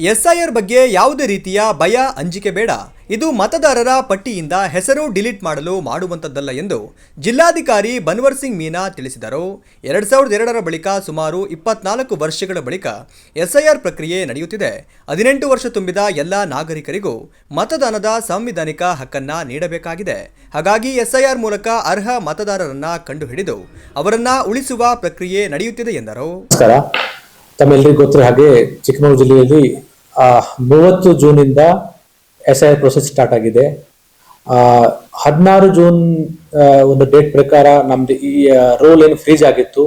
SIR ಬಗ್ಗೆ ಯಾವುದೇ ರೀತಿಯ ಭಯ ಅಂಜಿಕೆ ಬೇಡ. ಇದು ಮತದಾರರ ಪಟ್ಟಿಯಿಂದ ಹೆಸರು ಡಿಲೀಟ್ ಮಾಡಲು ಮಾಡುವಂಥದ್ದಲ್ಲ ಎಂದು ಜಿಲ್ಲಾಧಿಕಾರಿ ಬನ್ವರ್ ಸಿಂಗ್ ಮೀನಾ ತಿಳಿಸಿದರು. 2002ರ ಬಳಿಕ ಸುಮಾರು 24 ವರ್ಷಗಳ ಬಳಿಕ ಎಸ್ಐಆರ್ ಪ್ರಕ್ರಿಯೆ ನಡೆಯುತ್ತಿದೆ. 18 ವರ್ಷ ತುಂಬಿದ ಎಲ್ಲ ನಾಗರಿಕರಿಗೂ ಮತದಾನದ ಸಾಂವಿಧಾನಿಕ ಹಕ್ಕನ್ನ ನೀಡಬೇಕಾಗಿದೆ. ಹಾಗಾಗಿ ಎಸ್ಐಆರ್ ಮೂಲಕ ಅರ್ಹ ಮತದಾರರನ್ನ ಕಂಡುಹಿಡಿದು ಅವರನ್ನ ಉಳಿಸುವ ಪ್ರಕ್ರಿಯೆ ನಡೆಯುತ್ತಿದೆ ಎಂದರು. ತಮ್ಮೆಲ್ಲರಿಗೂ ಗೊತ್ತಿರೋ ಹಾಗೆ ಚಿಕ್ಕಮಗಳೂರು ಜಿಲ್ಲೆಯಲ್ಲಿ 30 ಜೂನಿಂದ ಎಸ್ಐಆರ್ ಪ್ರೊಸೆಸ್ ಸ್ಟಾರ್ಟ್ ಆಗಿದೆ. 16 ಜೂನ್ ಒಂದು ಡೇಟ್ ಪ್ರಕಾರ ನಮ್ದು ಈ ರೋಲ್ ಏನು ಫ್ರೀಜ್ ಆಗಿತ್ತು,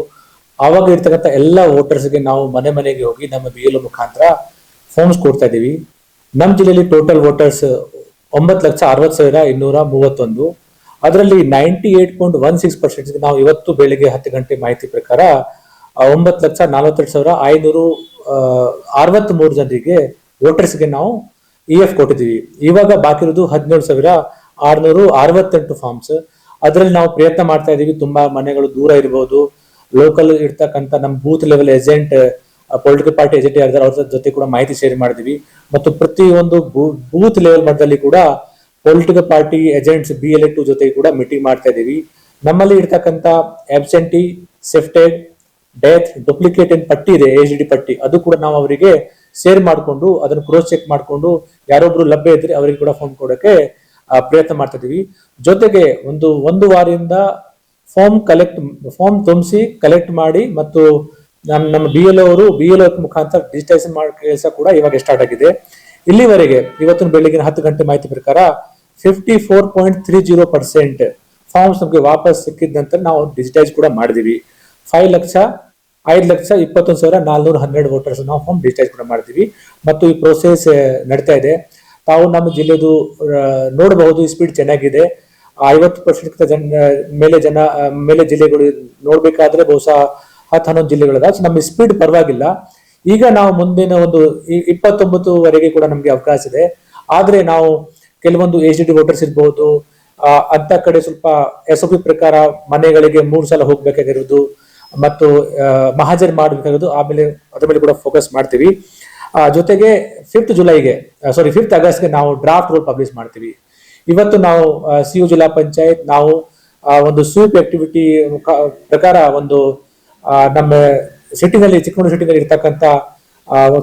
ಆವಾಗ ಇರ್ತಕ್ಕಂಥ ಎಲ್ಲ ವೋಟರ್ಸ್ಗೆ ನಾವು ಮನೆ ಮನೆಗೆ ಹೋಗಿ ನಮ್ಮ BLO ಮುಖಾಂತರ ಫಾರ್ಮ್ಸ್ ಕೊಡ್ತಾ ಇದ್ದೀವಿ. ನಮ್ಮ ಜಿಲ್ಲೆಯಲ್ಲಿ ಟೋಟಲ್ ವೋಟರ್ಸ್ 9,60,231. ಅದರಲ್ಲಿ 98.16% ನಾವು ಇವತ್ತು ಬೆಳಿಗ್ಗೆ 10 ಗಂಟೆ ಮಾಹಿತಿ ಪ್ರಕಾರ 9,42,563 ಜನರಿಗೆ ವೋಟರ್ಸ್ಗೆ ನಾವು EF ಕೊಟ್ಟಿದ್ದೀವಿ. ಇವಾಗ ಬಾಕಿ ಇರೋದು 17,668 ಫಾರ್ಮ್ಸ್. ಅದರಲ್ಲಿ ನಾವು ಪ್ರಯತ್ನ ಮಾಡ್ತಾ ಇದ್ದೀವಿ. ತುಂಬಾ ಮನೆಗಳು ದೂರ ಇರಬಹುದು, ಲೋಕಲ್ ಇರ್ತಕ್ಕಂಥ ನಮ್ಮ booth level agent, political party agent ಯಾರಿದ್ದಾರೆ ಅವ್ರ ಜೊತೆ ಕೂಡ ಮಾಹಿತಿ ಶೇರ್ ಮಾಡಿದೀವಿ. ಮತ್ತು ಪ್ರತಿಯೊಂದು ಬೂತ್ ಲೆವೆಲ್ ಮಟ್ಟದಲ್ಲಿ ಕೂಡ ಪೊಲಿಟಿಕಲ್ ಪಾರ್ಟಿ ಏಜೆಂಟ್ಸ್ BLA2 ಜೊತೆ ಕೂಡ ಮೀಟಿಂಗ್ ಮಾಡ್ತಾ ಇದ್ದೀವಿ. ನಮ್ಮಲ್ಲಿ ಇರ್ತಕ್ಕಂಥ ಆಬ್ಸೆಂಟಿ, ಶಿಫ್ಟೆಡ್, ಡೆತ್, ಡೂಪ್ಲಿಕೇಟ್ ಏನ್ ಪಟ್ಟಿ ಇದೆ, AGD ಪಟ್ಟಿ, ಅದು ಕೂಡ ನಾವು ಅವರಿಗೆ ಶೇರ್ ಮಾಡಿಕೊಂಡು ಅದನ್ನು ಕ್ರೋಸ್ ಚೆಕ್ ಮಾಡಿಕೊಂಡು ಯಾರೊಬ್ರು ಲಭ್ಯ ಇದ್ರೆ ಅವರಿಗೆ ಕೂಡ ಫಾರ್ಮ್ ಕೊಡೋಕೆ ಪ್ರಯತ್ನ ಮಾಡ್ತಾ ಇದೀವಿ. ಜೊತೆಗೆ ಒಂದು ವಾರದಿಂದ ಫಾರ್ಮ್ ತುಂಬಿಸಿ ಕಲೆಕ್ಟ್ ಮಾಡಿ ಮತ್ತು ನಮ್ಮ BLO ಅವರು BLO ಮುಖಾಂತರ ಡಿಜಿಟೈಸೇಷನ್ ಮಾಡೋ ಕೆಲಸ ಕೂಡ ಇವಾಗ ಸ್ಟಾರ್ಟ್ ಆಗಿದೆ. ಇಲ್ಲಿವರೆಗೆ ಇವತ್ತಿನ ಬೆಳಗಿನ 10 ಗಂಟೆ ಮಾಹಿತಿ ಪ್ರಕಾರ 54.30% ಫಾರ್ಮ್ಸ್ ನಮಗೆ ವಾಪಸ್ ಸಿಕ್ಕಿದ ನಂತರ ನಾವು ಡಿಜಿಟೈಸ್ ಕೂಡ ಮಾಡಿದೀವಿ. 5,21,412 ವೋಟರ್ಸ್ ನಾವು ಫಾರ್ಮ್ ಡಿಜಿಟೈಸ್ ಕೂಡ ಮಾಡ್ತೀವಿ ಮತ್ತು ಈ ಪ್ರೋಸೆಸ್ ನಡೀತಾ ಇದೆ. ತಾವು ನಮ್ಮ ಜಿಲ್ಲೆದು ನೋಡಬಹುದು, ಸ್ಪೀಡ್ ಚೆನ್ನಾಗಿದೆ. 50% ಮೇಲೆ ಜಿಲ್ಲೆಗಳು ನೋಡ್ಬೇಕಾದ್ರೆ ಬಹುಶಃ 10-11 ಜಿಲ್ಲೆಗಳಿದೆ. ನಮ್ಮ ಸ್ಪೀಡ್ ಪರವಾಗಿಲ್ಲ. ಈಗ ನಾವು ಮುಂದಿನ 29ವರೆಗೆ ಕೂಡ ನಮ್ಗೆ ಅವಕಾಶ ಇದೆ. ಆದ್ರೆ ನಾವು ಕೆಲವೊಂದು AGD ವೋಟರ್ಸ್ ಇರ್ಬಹುದು, ಅಂತ ಕಡೆ ಸ್ವಲ್ಪ SOP ಪ್ರಕಾರ ಮನೆಗಳಿಗೆ 3 ಸಲ ಹೋಗ್ಬೇಕಾಗಿರೋದು ಮತ್ತು ಮಹಾಜರ್ ಮಾಡಬೇಕಾಗಿರೋದು, ಅದ್ರ ಮೇಲೆ ಕೂಡ ಫೋಕಸ್ ಮಾಡ್ತೀವಿ. ಜೊತೆಗೆ 5th ಆಗಸ್ಟ್ಗೆ ನಾವು ಡ್ರಾಫ್ಟ್ ರೂಲ್ ಪಬ್ಲಿಷ್ ಮಾಡ್ತೀವಿ. ಇವತ್ತು ನಾವು CO ಜಿಲ್ಲಾ ಪಂಚಾಯತ್ ನಾವು ಒಂದು ಸ್ವೀಪ್ ಆಕ್ಟಿವಿಟಿ ಪ್ರಕಾರ ನಮ್ಮ ಸಿಟಿನಲ್ಲಿ, ಚಿಕ್ಕಮಗಳೂರು ಸಿಟಿನಲ್ಲಿ ಇರ್ತಕ್ಕಂಥ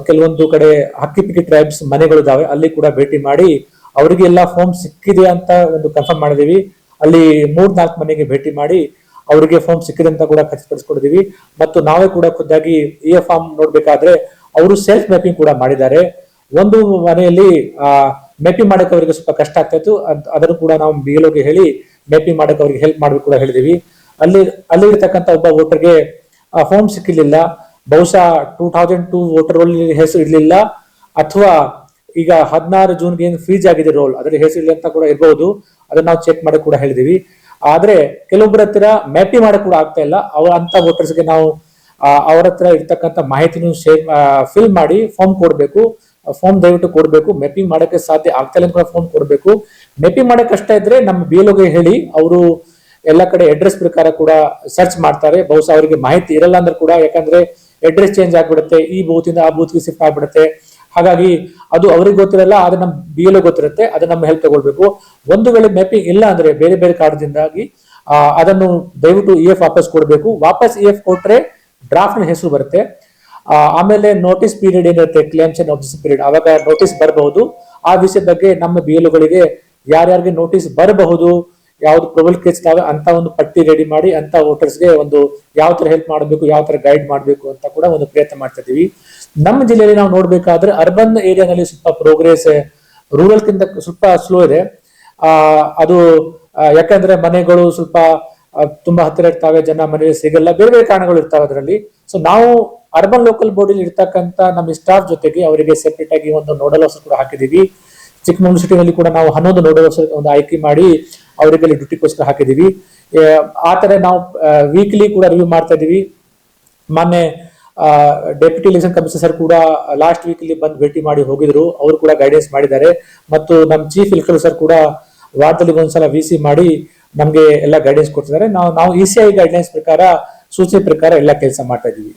ಕೆಲವೊಂದು ಕಡೆ ಹಕ್ಕಿಪಿಕ್ಕಿ ಟ್ರೈಬ್ಸ್ ಮನೆಗಳಿದಾವೆ, ಅಲ್ಲಿ ಕೂಡ ಭೇಟಿ ಮಾಡಿ ಅವರಿಗೆ ಎಲ್ಲ ಫಾರ್ಮ್ ಸಿಕ್ಕಿದೆ ಅಂತ ಕನ್ಫರ್ಮ್ ಮಾಡಿದೀವಿ. ಅಲ್ಲಿ 3-4 ಮನೆಗೆ ಭೇಟಿ ಮಾಡಿ ಅವರಿಗೆ ಫಾರ್ಮ್ ಸಿಕ್ಕಿದೆ ಅಂತ ಕೂಡ ಖಚಿತಪಡಿಸ್ಕೊಂಡಿದೀವಿ. ಮತ್ತು ನಾವೇ ಕೂಡ ಖುದ್ದಾಗಿ EF ಫಾರ್ಮ್ ನೋಡ್ಬೇಕಾದ್ರೆ ಅವರು ಸೆಲ್ಫ್ ಮ್ಯಾಪಿಂಗ್ ಕೂಡ ಮಾಡಿದ್ದಾರೆ. ಒಂದು ಮನೆಯಲ್ಲಿ ಮ್ಯಾಪಿಂಗ್ ಮಾಡಕ್ಕೆ ಅವರಿಗೆ ಸ್ವಲ್ಪ ಕಷ್ಟ ಆಗ್ತಾ ಇತ್ತು, ಅದನ್ನು ಕೂಡ ನಾವು BLOಗೆ ಹೇಳಿ ಮ್ಯಾಪಿಂಗ್ ಮಾಡಕ್ಕೆ ಅವರಿಗೆ ಹೆಲ್ಪ್ ಮಾಡಬೇಕು ಕೂಡ ಹೇಳಿದೀವಿ. ಅಲ್ಲಿ ಇರ್ತಕ್ಕಂಥ ಒಬ್ಬ ವೋಟರ್ಗೆ ಫಾರ್ಮ್ ಸಿಕ್ಕಿರ್ಲಿಲ್ಲ, ಬಹುಶಃ 2002 ವೋಟರ್ ರೋಲ್ ಹೆಸರು ಇರ್ಲಿಲ್ಲ, ಅಥವಾ ಈಗ 16 ಜೂನ್ಗೆ ಏನು ಫ್ರೀಜ್ ಆಗಿದೆ ರೋಲ್, ಅದರ ಹೆಸರು ಇಲ್ಲ ಅಂತ ಕೂಡ ಇರಬಹುದು. ಅದನ್ನ ನಾವು ಚೆಕ್ ಮಾಡಕ್ ಕೂಡ ಹೇಳಿದೀವಿ. ಆದ್ರೆ ಕೆಲವೊಬ್ಬರ ಹತ್ರ ಮ್ಯಾಪಿಂಗ್ ಮಾಡಕ್ ಕೂಡ ಆಗ್ತಾ ಇಲ್ಲ. ಅಂತ ವೋಟರ್ಸ್ಗೆ ನಾವು ಅವರ ಹತ್ರ ಇರ್ತಕ್ಕಂಥ ಮಾಹಿತಿನೂ ಫಿಲ್ ಮಾಡಿ ಫಾರ್ಮ್ ಕೊಡ್ಬೇಕು. ಫಾರ್ಮ್ ದಯವಿಟ್ಟು ಕೊಡ್ಬೇಕು. ಮ್ಯಾಪಿಂಗ್ ಮಾಡಕ್ಕೆ ಸಾಧ್ಯ ಆಗ್ತಾ ಇಲ್ಲ ಕೂಡ ಫಾರ್ಮ್ ಕೊಡ್ಬೇಕು. ಮ್ಯಾಪಿಂಗ್ ಮಾಡಕ್ ಕಷ್ಟ ಇದ್ರೆ ನಮ್ಮ BLOಗೆ ಹೇಳಿ ಅವರು ಎಲ್ಲ ಕಡೆ ಅಡ್ರೆಸ್ ಪ್ರಕಾರ ಕೂಡ ಸರ್ಚ್ ಮಾಡ್ತಾರೆ. ಬಹುಶಃ ಅವರಿಗೆ ಮಾಹಿತಿ ಇರಲ್ಲ ಅಂದ್ರೆ ಕೂಡ, ಯಾಕಂದ್ರೆ ಅಡ್ರೆಸ್ ಚೇಂಜ್ ಆಗ್ಬಿಡುತ್ತೆ, ಈ ಬೂತ್ ಇಂದ ಆ ಬೂತ್ಗೆ ಶಿಫ್ಟ್ ಆಗ್ಬಿಡುತ್ತೆ. ಹಾಗಾಗಿ ಅದು ಅವ್ರಿಗೆ ಗೊತ್ತಿರಲ್ಲ, ಅದು ನಮ್ಮ BLO ಗೊತ್ತಿರುತ್ತೆ. ಅದನ್ನ ನಮ್ಮ ಹೆಲ್ಪ್ ತಗೊಳ್ಬೇಕು. ಒಂದು ವೇಳೆ ಮ್ಯಾಪಿಂಗ್ ಇಲ್ಲ ಅಂದ್ರೆ ಬೇರೆ ಬೇರೆ ಕಾರಣದಿಂದಾಗಿ ಅದನ್ನು ದಯವಿಟ್ಟು EF ವಾಪಸ್ ಕೊಡ್ಬೇಕು. ವಾಪಸ್ EF ಕೊಟ್ರೆ ಡ್ರಾಫ್ಟ್ ನ ಹೆಸರು ಬರುತ್ತೆ. ಆಮೇಲೆ ನೋಟಿಸ್ ಪೀರಿಯಡ್ ಏನಿರುತ್ತೆ, ಕ್ಲೇಮ್ಸ್ ಅಂಡ್ ಆಬ್ಜೆಕ್ಷನ್ ಪೀರಿಯಡ್, ಅವಾಗ ನೋಟಿಸ್ ಬರಬಹುದು. ಆ ವಿಷಯದ ಬಗ್ಗೆ ನಮ್ಮ BLOಗಳಿಗೆ ಯಾರ್ಯಾರಿಗೆ ನೋಟಿಸ್ ಬರಬಹುದು, ಯಾವ್ದು ಪ್ರೊಬಲ್ ಕೇಸ್ ಇದಾವೆ ಅಂತ ಒಂದು ಪಟ್ಟಿ ರೆಡಿ ಮಾಡಿ ಅಂತ ವೋಟರ್ಸ್ಗೆ ಯಾವ ತರ ಹೆಲ್ಪ್ ಮಾಡಬೇಕು, ಯಾವ ತರ ಗೈಡ್ ಮಾಡಬೇಕು ಅಂತ ಕೂಡ ಪ್ರಯತ್ನ ಮಾಡ್ತಾ ಇದೀವಿ. ನಮ್ಮ ಜಿಲ್ಲೆಯಲ್ಲಿ ನಾವು ನೋಡ್ಬೇಕಾದ್ರೆ ಅರ್ಬನ್ ಏರಿಯಾನಲ್ಲಿ ಸ್ವಲ್ಪ ಪ್ರೋಗ್ರೆಸ್ ರೂರಲ್ ಕಿಂತ ಸ್ವಲ್ಪ ಸ್ಲೋ ಇದೆ. ಅದು ಯಾಕಂದ್ರೆ ಮನೆಗಳು ಸ್ವಲ್ಪ ತುಂಬಾ ಹತ್ತಿರ ಇರ್ತಾವೆ, ಜನ ಮನೆಯಲ್ಲಿ ಸಿಗಲ್ಲ, ಬೇರೆ ಬೇರೆ ಕಾರಣಗಳು ಇರ್ತಾವೆ ಅದರಲ್ಲಿ. ಸೊ ನಾವು ಅರ್ಬನ್ ಲೋಕಲ್ ಬಾಡಿ ಇರ್ತಕ್ಕಂಥ ನಮ್ಮ ಸ್ಟಾಫ್ ಜೊತೆಗೆ ಅವರಿಗೆ ಸೆಪರೇಟ್ ಆಗಿ ನೋಡಲ್ ಆಫೀಸರ್ ಕೂಡ ಹಾಕಿದೀವಿ. ಚಿಕ್ಕಮಗಳೂರು ಸಿಟಿನಲ್ಲಿ ಕೂಡ ನಾವು 11 ನೋಡಲ್ ಆಫೀಸರ್ ಆಯ್ಕೆ ಮಾಡಿ ಅವರಿಗೆ ಡ್ಯೂಟಿಗೋಸ್ಕರ ಹಾಕಿದೀವಿ. ಆ ತರ ನಾವು ವೀಕ್ಲಿ ಕೂಡ ರಿವ್ಯೂ ಮಾಡ್ತಾ ಇದೀವಿ. ಮೊನ್ನೆ ಡೆಪ್ಯೂಟಿ ಎಲೆಕ್ಷನ್ ಕಮಿಷನರ್ ಕೂಡ ಲಾಸ್ಟ್ ವೀಕ್ ಇಲ್ಲಿ ಬಂದು ಭೇಟಿ ಮಾಡಿ ಹೋಗಿದ್ರು. ಅವರು ಕೂಡ ಗೈಡೆನ್ಸ್ ಮಾಡಿದ್ದಾರೆ. ಮತ್ತು ನಮ್ಮ ಚೀಫ್ ಎಲೆಕ್ಟರ್ ಸರ್ ಕೂಡ ವಾರದಲ್ಲಿ ಒಂದ್ಸಲ VC ಮಾಡಿ ನಮ್ಗೆ ಎಲ್ಲ ಗೈಡೆನ್ಸ್ ಕೊಡ್ತಿದ್ದಾರೆ. ನಾವು ECI ಗೈಡ್ಲೈನ್ಸ್ ಪ್ರಕಾರ, ಸೂಚನೆ ಪ್ರಕಾರ ಎಲ್ಲ ಕೆಲಸ ಮಾಡ್ತಾ ಇದೀವಿ.